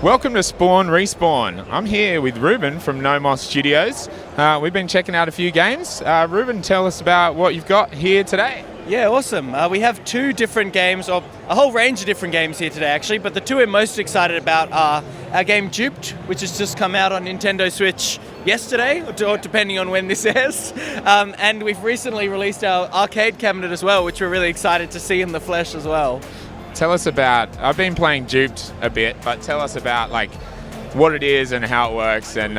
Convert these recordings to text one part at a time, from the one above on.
Welcome to Spawn Respawn. I'm here with Ruben from No Moss Studios. We've been checking out a few games. Ruben, tell us about what you've got here today. Yeah, awesome. We have two different games, or a whole range of different games here today actually, but the two we're most excited about are our game Duped, which has just come out on Nintendo Switch yesterday, or depending on when this airs. And we've recently released our arcade cabinet as well, which we're really excited to see in the flesh as well. Tell us about, I've been playing Duped a bit, but tell us about what it is and how it works and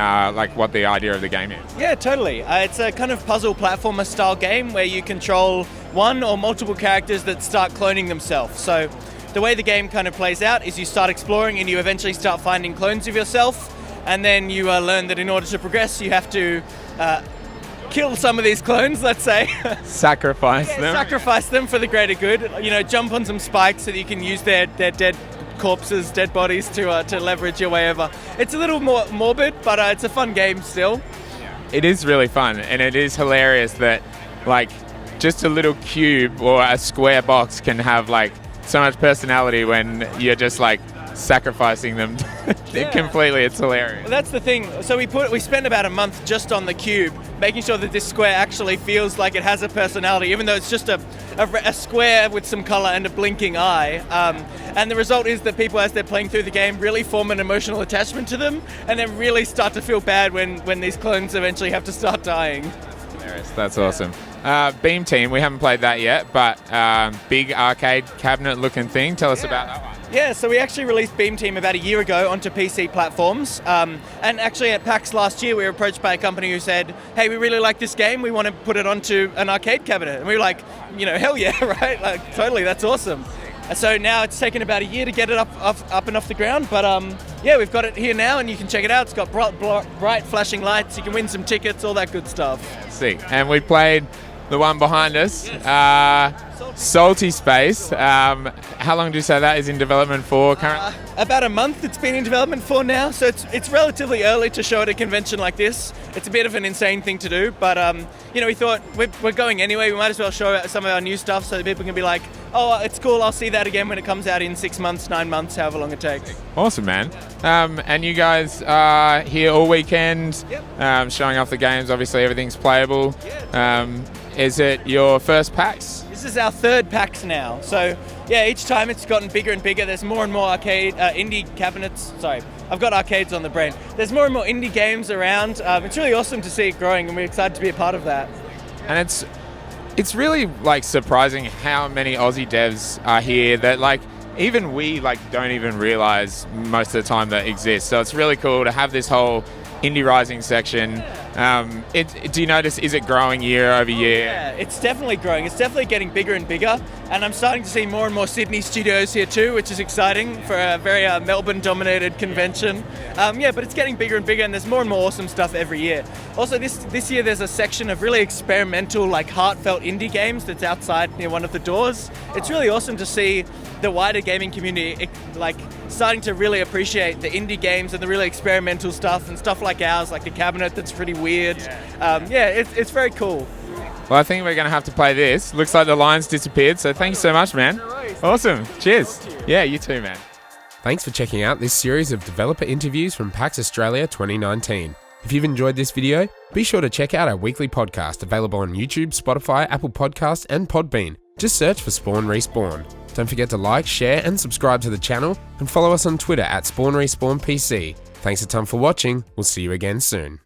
what the idea of the game is. Yeah, totally. It's a kind of puzzle platformer style game where you control one or multiple characters that start cloning themselves. So the way the game kind of plays out is you start exploring and you eventually start finding clones of yourself, and then you learn that in order to progress you have to kill some of these clones, let's say. Sacrifice them. Sacrifice them for the greater good. You know, jump on some spikes so that you can use their dead corpses, dead bodies to leverage your way over. It's a little more morbid, but it's a fun game still. It is really fun, and it is hilarious that just a little cube or a square box can have so much personality when you're just sacrificing them completely. It's hilarious. Well, that's the thing. So we spent about a month just on the cube, making sure that this square actually feels like it has a personality, even though it's just a square with some color and a blinking eye. And the result is that people, as they're playing through the game, really form an emotional attachment to them, and then really start to feel bad when these clones eventually have to start dying. Hilarious. That's awesome. Beam Team, we haven't played that yet, but big arcade cabinet looking thing. Tell us about that one. Yeah, so we actually released Beam Team about a year ago onto PC platforms. And actually at PAX last year, we were approached by a company who said, hey, we really like this game. We want to put it onto an arcade cabinet. And we were like, hell yeah, right? Totally, that's awesome. So now it's taken about a year to get it up and off the ground. But yeah, we've got it here now and you can check it out. It's got bright flashing lights. You can win some tickets, all that good stuff. Sick. And we played the one behind us, Salty Space. How long do you say that is in development for currently? About a month it's been in development for now, so it's relatively early to show at a convention like this. It's a bit of an insane thing to do, but we thought we're going anyway, we might as well show some of our new stuff so that people can be like, oh, it's cool, I'll see that again when it comes out in 6 months, 9 months, however long it takes. Awesome, man. And you guys are here all weekend, Yep. showing off the games. Obviously everything's playable. Is it your first PAX? This is our third PAX now. So yeah, each time it's gotten bigger and bigger. There's more and more arcade, indie cabinets. Sorry, I've got arcades on the brain. There's more and more indie games around. It's really awesome to see it growing, and we're excited to be a part of that. And it's really surprising how many Aussie devs are here that even we don't even realize most of the time that exists. So it's really cool to have this whole Indie Rising section. Do you notice, is it growing year over year? Yeah, it's definitely growing. It's definitely getting bigger and bigger. And I'm starting to see more and more Sydney studios here too, which is exciting for a very Melbourne-dominated convention. But it's getting bigger and bigger, and there's more and more awesome stuff every year. Also, this year there's a section of really experimental, heartfelt indie games that's outside near one of the doors. It's really awesome to see the wider gaming community starting to really appreciate the indie games and the really experimental stuff and stuff like ours, like the cabinet that's pretty weird. It's very cool. Well, I think we're going to have to play this. Looks like the line's disappeared, so thank you so much, man. No worries. Awesome. Cheers. Yeah, you too, man. Thanks for checking out this series of developer interviews from PAX Australia 2019. If you've enjoyed this video, be sure to check out our weekly podcast available on YouTube, Spotify, Apple Podcasts, and Podbean. Just search for Spawn Respawn. Don't forget to like, share, and subscribe to the channel, and follow us on Twitter at SpawnRespawnPC. Thanks a ton for watching. We'll see you again soon.